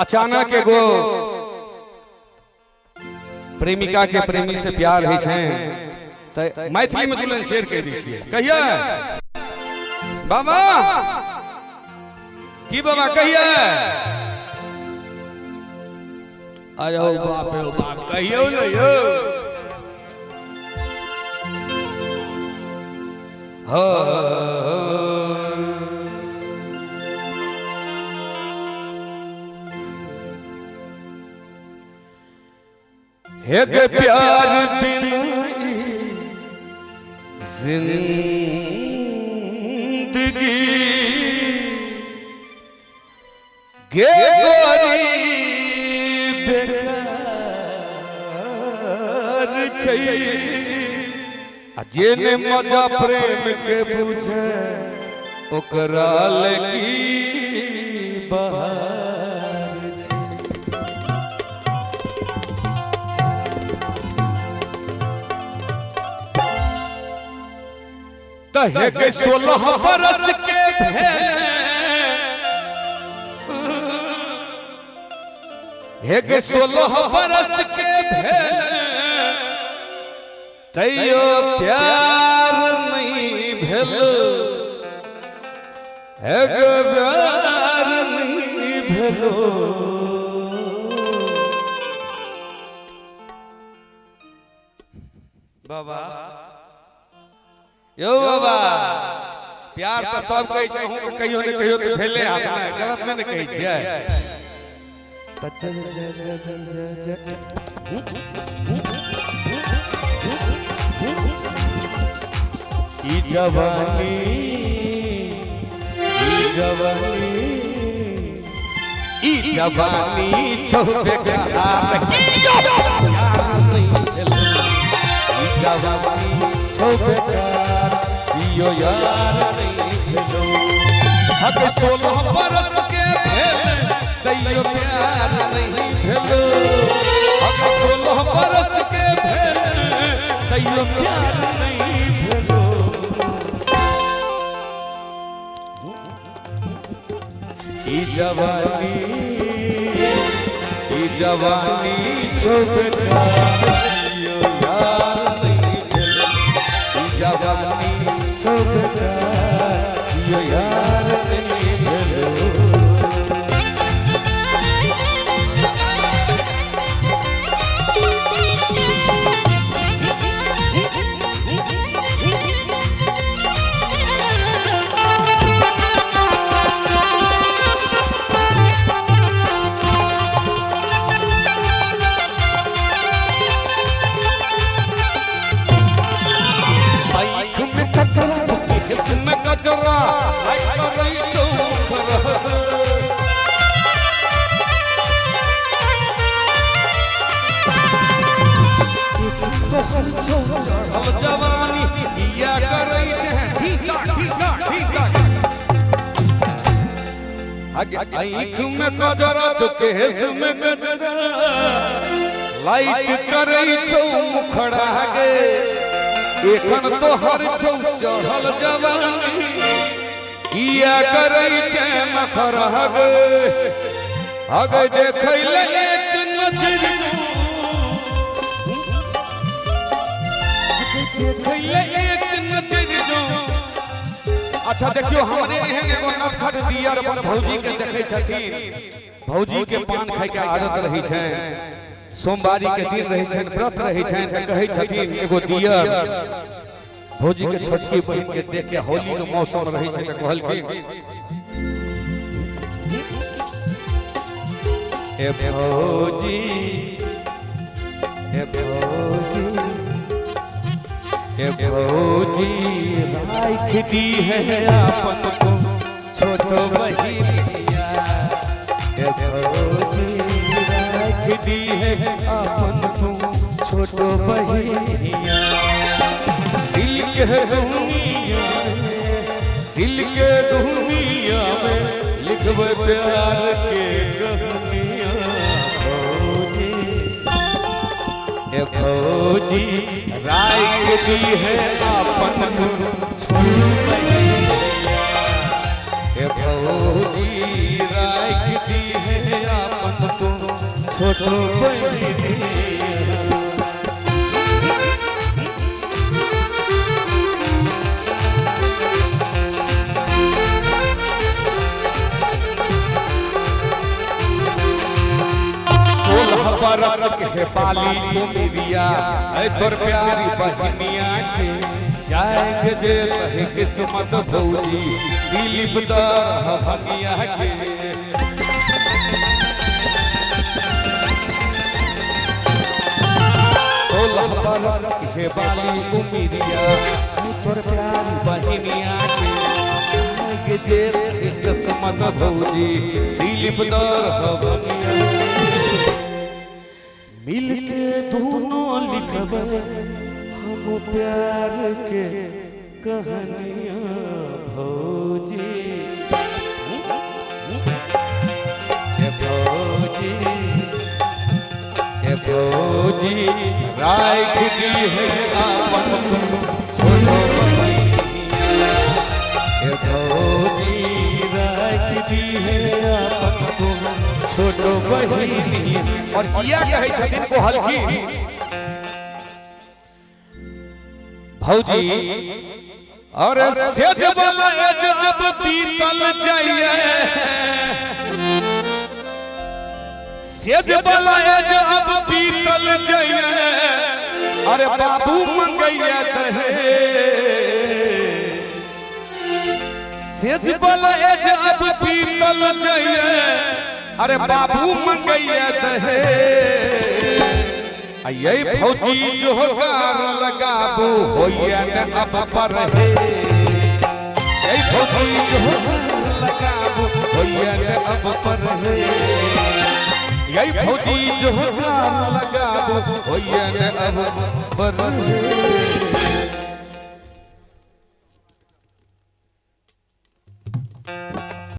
अचानक एगो प्रेमिका के प्रेमी से प्यार है तो मैथिली में दुल्हन शेर कह दीजिए कहिए बाबा की बाबा कहिए अरे बाप रे बाप कहियो यो है के प्यार बिन जिंदगी गे गोरी बेकार चाहिए जेने मजा प्रेम के बुझे ओकरा लगी बहार तहे के 16 बरस के है के 16 बरस के तैयो प्यार नहीं भेल है प्यार नहीं भेलो बाबा यो बाबा प्यार तो सब कहि छै हूं कहियो ने कहियो तो भेले आपने गलत नहीं कहि छियै ई जवानी छोड़े के हाथ कियो यार नहीं भेल ई जवानी छोड़े कियो यार नहीं भेलो हक 16 बरस के तैयो प्यार नहीं भेलो हक 16 बरस के तैयो प्यार नहीं भेलो ई जवानी छोड़े कियो यार नहीं भेलो ई जवानी छोड़े कियो यार नहीं भेलो इसमें कचरा करई छौ हम जवानी या करई है ठीका आँख में कजरा चेहस में गजरा लाइट करई छौ मुखड़ा गे एखन तो हर छौ चढ़ल जवानी किया करई छै मखरा गे अगे देखै ले एक नजर देखै ले एक नजर अच्छा देखियो हमरे एहन एगो नटखट दियर अपन भौजी के देखै छथिन भौजी के पान खाय के आदत रही छै सोमवारी के दिन रही छन व्रत रही छन कहै छथिन एगो दियर भौजी के छोटकी बहन के देख के होली के मौसम रही छै त कहलखिन ए भौजी राख दी है अपन को छोटो बहिनिया ए भौजी राख दी है अपन को छोटो बहिनिया दिल के दुनिया में लिखबे प्यार के कहानियां ए भौजी राख दी है अपन को छोटो बहिनिया ए भौजी राख दी है अपन छोटो बहिनी बरस के पाली उमिरिया ऐ तोर प्यारी बहनिया के जाएंगे जे कहे किस्मत भौजी दिलीप दर भगिया के सोलह बरस के पाली उमिरिया ऐ तोर प्यारी बहनिया के जाएंगे जे कहे किस्मत भौजी दिलीप दर भगिया मिलके दोनों लिखब हम प्यार के कहानियां भौजी भौजी राय खुदी है आपन छोटो बहिनिया भौजी राय खुदी है आपन छोटो बहिनी और किया कहे छथिन को हल्की भौजी और सेज वाला जब बीतल जाइए सेज वाला जब बीतल जाइए अरे बाबू मंगैया तहे सेज वाला जब बीतल जाइए अरे बाबू मंगैया दहे ये फौजी जो गार लगाबू होइया न अब पर है ये फौजी जो गार लगाबू होइया न अब पर है ये फौजी जो गार लगाबू होइया न अब पर है